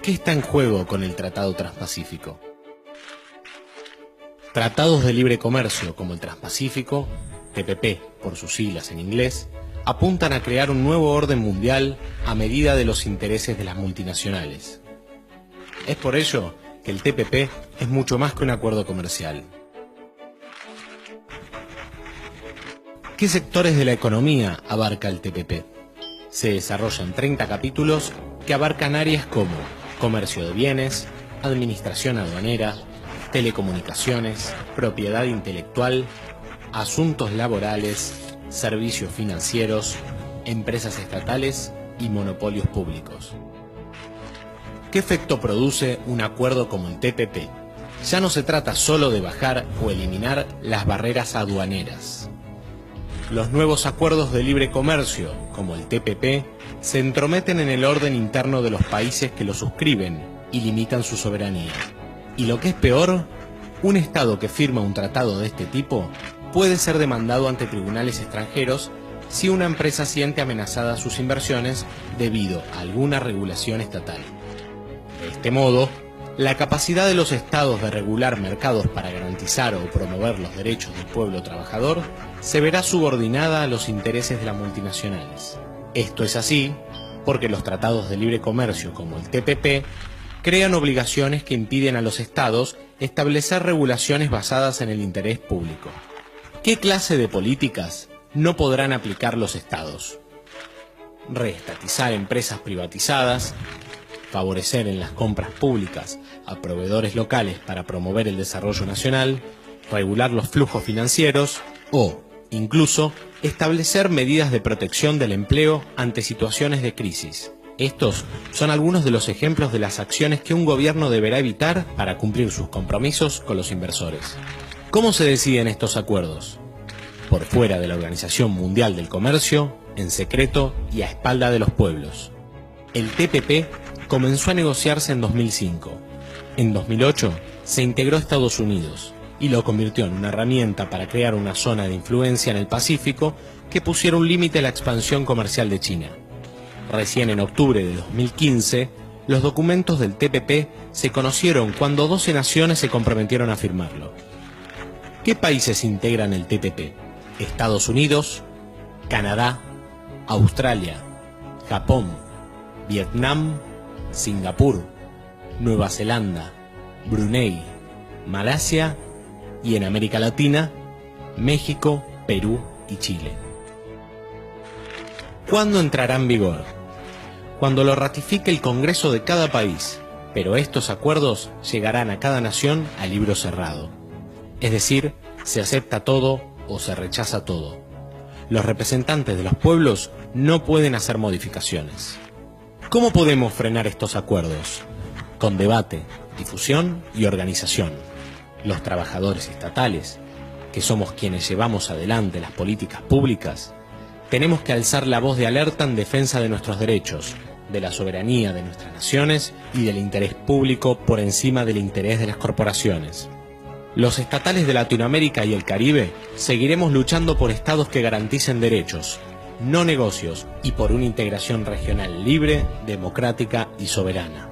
¿Qué está en juego con el Tratado Transpacífico? Tratados de libre comercio como el Transpacífico, TPP por sus siglas en inglés, apuntan a crear un nuevo orden mundial a medida de los intereses de las multinacionales. Es por ello que el TPP es mucho más que un acuerdo comercial. ¿Qué sectores de la economía abarca el TPP? Se desarrolla en 30 capítulos que abarcan áreas como comercio de bienes, administración aduanera, telecomunicaciones, propiedad intelectual, asuntos laborales, servicios financieros, empresas estatales y monopolios públicos. ¿Qué efecto produce un acuerdo como el TPP? Ya no se trata solo de bajar o eliminar las barreras aduaneras. Los nuevos acuerdos de libre comercio, como el TPP, se entrometen en el orden interno de los países que lo suscriben y limitan su soberanía. Y lo que es peor, un Estado que firma un tratado de este tipo puede ser demandado ante tribunales extranjeros si una empresa siente amenazadas sus inversiones debido a alguna regulación estatal. De este modo, la capacidad de los estados de regular mercados para garantizar o promover los derechos del pueblo trabajador se verá subordinada a los intereses de las multinacionales. Esto es así porque los tratados de libre comercio como el TPP crean obligaciones que impiden a los estados establecer regulaciones basadas en el interés público. ¿Qué clase de políticas no podrán aplicar los estados? Reestatizar empresas privatizadas, favorecer en las compras públicas a proveedores locales para promover el desarrollo nacional, regular los flujos financieros o, incluso, establecer medidas de protección del empleo ante situaciones de crisis. Estos son algunos de los ejemplos de las acciones que un gobierno deberá evitar para cumplir sus compromisos con los inversores. ¿Cómo se deciden estos acuerdos? Por fuera de la Organización Mundial del Comercio, en secreto y a espalda de los pueblos. El TPP comenzó a negociarse en 2005. En 2008 se integró a Estados Unidos y lo convirtió en una herramienta para crear una zona de influencia en el Pacífico que pusiera un límite a la expansión comercial de China. Recién en octubre de 2015, los documentos del TPP se conocieron cuando 12 naciones se comprometieron a firmarlo. ¿Qué países integran el TPP? Estados Unidos, Canadá, Australia, Japón, Vietnam, Singapur, Nueva Zelanda, Brunei, Malasia y en América Latina, México, Perú y Chile. ¿Cuándo entrará en vigor? Cuando lo ratifique el Congreso de cada país, pero estos acuerdos llegarán a cada nación a libro cerrado. Es decir, se acepta todo o se rechaza todo. Los representantes de los pueblos no pueden hacer modificaciones. ¿Cómo podemos frenar estos acuerdos? Con debate, difusión y organización. Los trabajadores estatales, que somos quienes llevamos adelante las políticas públicas, tenemos que alzar la voz de alerta en defensa de nuestros derechos, de la soberanía de nuestras naciones y del interés público por encima del interés de las corporaciones. Los estatales de Latinoamérica y el Caribe seguiremos luchando por estados que garanticen derechos, no negocios, y por una integración regional libre, democrática y soberana.